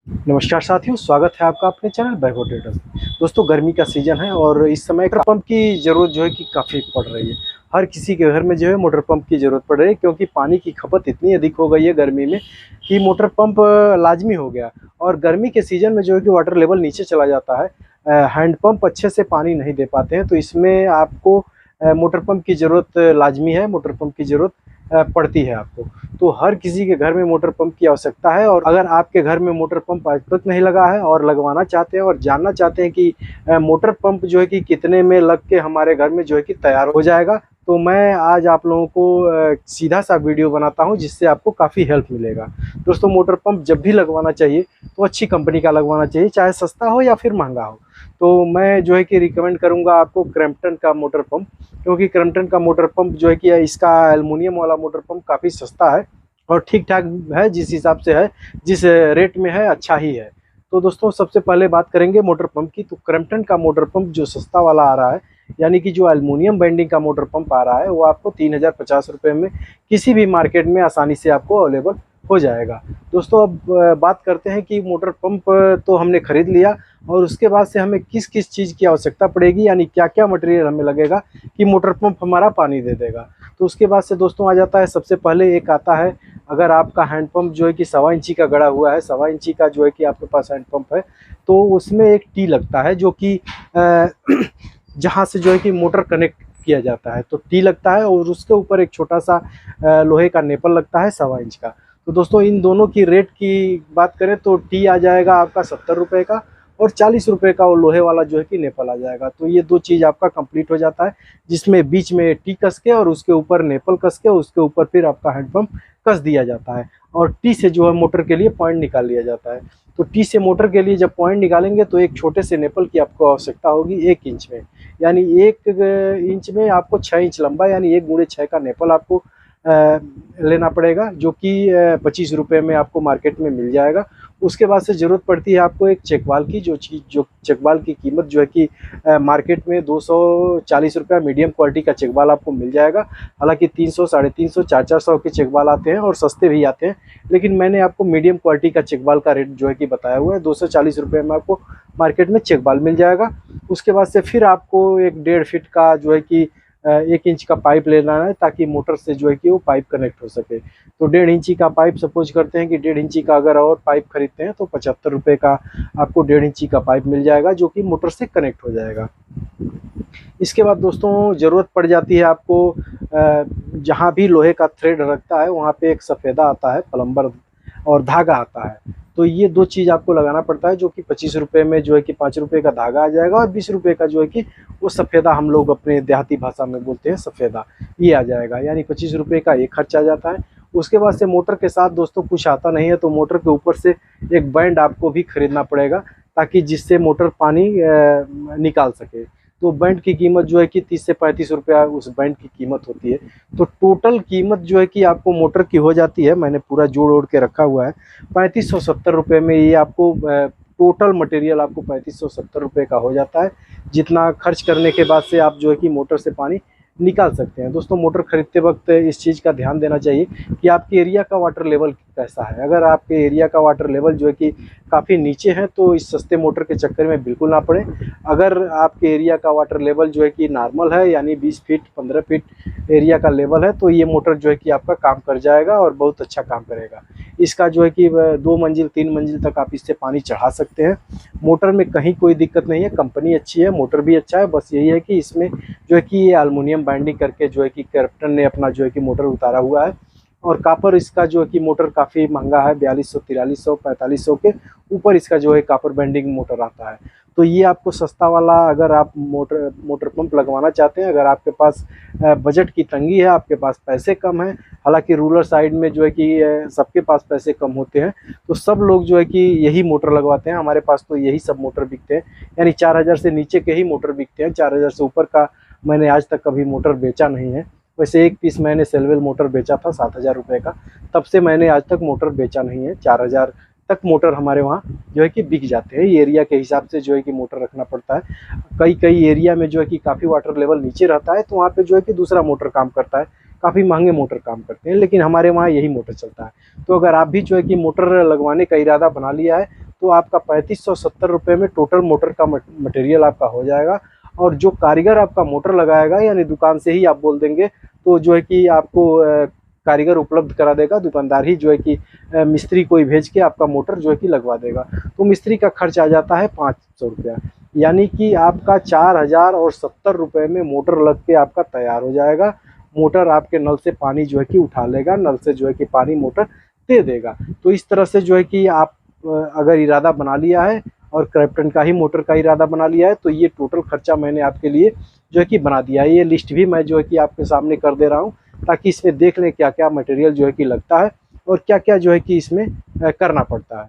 नमस्कार साथियों, स्वागत है आपका अपने चैनल वैभव ट्रेडर्स। दोस्तों, गर्मी का सीज़न है और इस समय मोटर पंप की ज़रूरत जो है कि काफ़ी पड़ रही है। हर किसी के घर में जो है मोटर पंप की ज़रूरत पड़ रही है, क्योंकि पानी की खपत इतनी अधिक हो गई है गर्मी में कि मोटर पंप लाज़मी हो गया। और गर्मी के सीज़न में जो है कि वाटर लेवल नीचे चला जाता है। हैंड पंप अच्छे से पानी नहीं दे पाते हैं, तो इसमें आपको मोटर पंप की ज़रूरत लाज़मी है, मोटर पंप की ज़रूरत पड़ती है आपको। तो हर किसी के घर में मोटर पंप की आवश्यकता है, और अगर आपके घर में मोटर पंप आज तक नहीं लगा है और लगवाना चाहते हैं और जानना चाहते हैं कि मोटर पंप जो है कि कितने में लग के हमारे घर में जो है कि तैयार हो जाएगा, तो मैं आज आप लोगों को सीधा सा वीडियो बनाता हूं, जिससे आपको काफ़ी हेल्प मिलेगा। दोस्तों, मोटर पंप जब भी लगवाना चाहिए तो अच्छी कंपनी का लगवाना चाहिए, चाहे सस्ता हो या फिर महंगा हो। तो मैं जो है कि रिकमेंड करूंगा आपको क्रैम्पटन का मोटर पंप, क्योंकि क्रैम्पटन का मोटर पंप जो है कि इसका एल्युमिनियम वाला मोटर पंप काफ़ी सस्ता है और ठीक-ठाक है, जिस हिसाब से है, जिस रेट में है, अच्छा ही है। तो दोस्तों, सबसे पहले बात करेंगे मोटर पंप की। तो क्रैम्पटन का मोटर पंप जो सस्ता वाला आ रहा है, यानी कि जो एल्युमिनियम बाइंडिंग का मोटर पंप आ रहा है, वो आपको 3050 रुपये में किसी भी मार्केट में आसानी से आपको अवेलेबल हो जाएगा। दोस्तों, अब बात करते हैं कि मोटर पंप तो हमने खरीद लिया, और उसके बाद से हमें किस किस चीज़ की आवश्यकता पड़ेगी, यानी क्या क्या मटेरियल हमें लगेगा कि मोटर पंप हमारा पानी दे देगा। तो उसके बाद से दोस्तों आ जाता है, सबसे पहले एक आता है, अगर आपका हैंडपंप जो है कि 1.25 इंची का गड़ा हुआ है, 1.25 इंची का जो है कि आपके पास हैंडपंप है, तो उसमें एक टी लगता है, जो कि जहाँ से जो है कि मोटर कनेक्ट किया जाता है, तो टी लगता है, और उसके ऊपर एक छोटा सा लोहे का नेपल लगता है 1.25 इंच का। तो दोस्तों, इन दोनों की रेट की बात करें तो टी आ जाएगा आपका 70 रुपये का, और 40 रुपये का वो लोहे वाला जो है कि नेपल आ जाएगा। तो ये दो चीज़ आपका कंप्लीट हो जाता है, जिसमें बीच में टी कस के और उसके ऊपर नेपल कस के, उसके ऊपर फिर आपका हैंडपंप कस दिया जाता है, और टी से जो है मोटर के लिए पॉइंट निकाल लिया जाता है। तो टी से मोटर के लिए जब पॉइंट निकालेंगे तो एक छोटे से नेपल की आपको आवश्यकता होगी 1 इंच में, यानी 1 इंच में आपको 6 इंच लंबा, यानी 1 × 6 का नेपल आपको लेना पड़ेगा, जो कि 25 रुपये में आपको मार्केट में मिल जाएगा। उसके बाद से ज़रूरत पड़ती है आपको एक चेकवाल की, जो चेकवाल की कीमत जो है कि मार्केट में 240 रुपये मीडियम क्वालिटी का चेकवाल आपको मिल जाएगा। हालांकि 300, 350, 400 के चेकवाल आते हैं और सस्ते भी आते हैं, लेकिन मैंने आपको मीडियम क्वालिटी का चेकवाल का रेट जो है कि बताया हुआ है। 240 रुपये में आपको मार्केट में चेकवाल मिल जाएगा। उसके बाद से फिर आपको एक 1.5 फीट का जो है कि 1 इंच का पाइप लेना है, ताकि मोटर से जो है कि वो पाइप कनेक्ट हो सके। तो 1.5 इंची का पाइप, सपोज करते हैं कि 1.5 इंची का अगर और पाइप खरीदते हैं तो 75 रुपये का आपको 1.5 इंची का पाइप मिल जाएगा, जो कि मोटर से कनेक्ट हो जाएगा। इसके बाद दोस्तों ज़रूरत पड़ जाती है आपको, जहाँ भी लोहे का थ्रेड रखता है वहाँ पे एक सफ़ेदा आता है, प्लम्बर, और धागा आता है। तो ये दो चीज़ आपको लगाना पड़ता है, जो कि 25 रुपये में जो है कि 5 रुपये का धागा आ जाएगा, और 20 रुपये का जो है कि वो सफ़ेदा, हम लोग अपने देहाती भाषा में बोलते हैं सफ़ेदा, ये आ जाएगा। यानी 25 रुपये का एक खर्च आ जाता है। उसके बाद से मोटर के साथ दोस्तों कुछ आता नहीं है, तो मोटर के ऊपर से एक बैंड आपको भी खरीदना पड़ेगा, ताकि जिससे मोटर पानी निकाल सके। तो बैंड की कीमत जो है कि 30 से 35 रुपया उस बैंड की कीमत होती है। तो टोटल कीमत जो है कि आपको मोटर की हो जाती है, मैंने पूरा जोड़ ओड़ के रखा हुआ है, 3570 रुपये में ये आपको टोटल मटेरियल आपको 3570 रुपये का हो जाता है। जितना खर्च करने के बाद से आप जो है कि मोटर से पानी निकाल सकते हैं। दोस्तों, मोटर खरीदते वक्त इस चीज़ का ध्यान देना चाहिए कि आपके एरिया का वाटर लेवल कैसा है। अगर आपके एरिया का वाटर लेवल जो है कि काफ़ी नीचे है, तो इस सस्ते मोटर के चक्कर में बिल्कुल ना पड़े। अगर आपके एरिया का वाटर लेवल जो है कि नॉर्मल है, यानी 20 फीट 15 फीट एरिया का लेवल है, तो ये मोटर जो है कि आपका काम कर जाएगा और बहुत अच्छा काम करेगा। इसका जो है कि 2 मंजिल 3 मंजिल तक आप इससे पानी चढ़ा सकते हैं। मोटर में कहीं कोई दिक्कत नहीं है, कंपनी अच्छी है, मोटर भी अच्छा है। बस यही है कि इसमें जो है कि ये एल्युमिनियम बाइंडिंग करके जो है कि क्रैम्पटन ने अपना जो है कि मोटर उतारा हुआ है, और कापर इसका जो है कि मोटर काफ़ी महंगा है, 4200, 4300, 4500 के ऊपर इसका जो है कापर बाइंडिंग मोटर आता है। तो ये आपको सस्ता वाला, अगर आप मोटर पंप लगवाना चाहते हैं, अगर आपके पास बजट की तंगी है, आपके पास पैसे कम हैं, हालांकि रूरल साइड में जो है कि सबके पास पैसे कम होते हैं, तो सब लोग जो है कि यही मोटर लगवाते हैं। हमारे पास तो यही सब मोटर बिकते हैं, यानी 4000 से नीचे के ही मोटर बिकते हैं। 4000 से ऊपर का मैंने आज तक कभी मोटर बेचा नहीं है। वैसे एक पीस मैंने सेलवेल मोटर बेचा था 7000 रुपये का, तब से मैंने आज तक मोटर बेचा नहीं है। 4000 तक मोटर हमारे वहाँ जो है कि बिक जाते हैं। ये एरिया के हिसाब से जो है कि मोटर रखना पड़ता है। कई कई एरिया में जो है कि काफ़ी वाटर लेवल नीचे रहता है, तो वहाँ पे जो है कि दूसरा मोटर काम करता है, काफ़ी महंगे मोटर काम करते हैं, लेकिन हमारे वहाँ यही मोटर चलता है। तो अगर आप भी जो है कि मोटर लगवाने का इरादा बना लिया है, तो आपका 3570 रुपये में टोटल मोटर का मटेरियल आपका हो जाएगा। और जो कारीगर आपका मोटर लगाएगा, यानी दुकान से ही आप बोल देंगे तो जो है कि आपको कारीगर उपलब्ध करा देगा। दुकानदार ही जो है कि मिस्त्री कोई भेज के आपका मोटर जो है कि लगवा देगा। तो मिस्त्री का खर्च आ जाता है 500 रुपया, यानी कि आपका 4070 रुपये में मोटर लग के आपका तैयार हो जाएगा। मोटर आपके नल से पानी जो है कि उठा लेगा, नल से जो है कि पानी मोटर दे देगा। तो इस तरह से जो है कि आप अगर इरादा बना लिया है और क्रैम्पटन का ही मोटर का इरादा बना लिया है, तो ये टोटल खर्चा मैंने आपके लिए जो है कि बना दिया है। ये लिस्ट भी मैं जो है कि आपके सामने कर दे रहा हूँ, ताकि इसमें देख लें क्या क्या मटेरियल जो है कि लगता है और क्या क्या जो है कि इसमें करना पड़ता है।